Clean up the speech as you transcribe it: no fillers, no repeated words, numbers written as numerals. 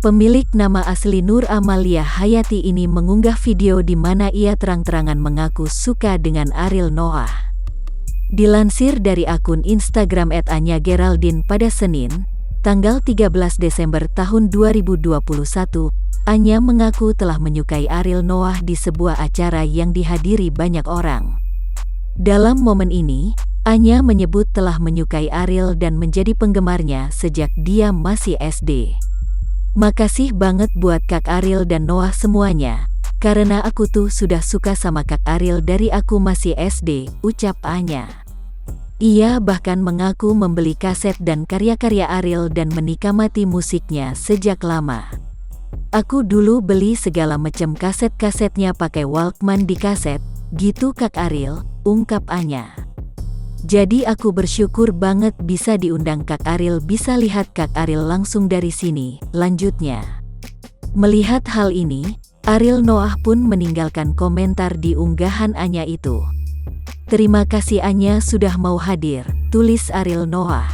Pemilik nama asli Nur Amalia Hayati ini mengunggah video di mana ia terang-terangan mengaku suka dengan Ariel Noah. Dilansir dari akun Instagram @anya_geraldine pada Senin, tanggal 13 Desember tahun 2021, Anya mengaku telah menyukai Ariel Noah di sebuah acara yang dihadiri banyak orang. Dalam momen ini, Anya menyebut telah menyukai Ariel dan menjadi penggemarnya sejak dia masih SD. "Makasih banget buat Kak Ariel dan Noah semuanya, karena aku tuh sudah suka sama Kak Ariel dari aku masih SD," ucap Anya. Ia bahkan mengaku membeli kaset dan karya-karya Ariel dan menikmati musiknya sejak lama. "Aku dulu beli segala macam kaset-kasetnya pakai Walkman di kaset, gitu Kak Ariel," ungkap Anya. "Jadi aku bersyukur banget bisa diundang Kak Ariel, bisa lihat Kak Ariel langsung dari sini," lanjutnya. Melihat hal ini, Ariel Noah pun meninggalkan komentar di unggahan Anya itu. "Terima kasih Anya sudah mau hadir," tulis Ariel Noah.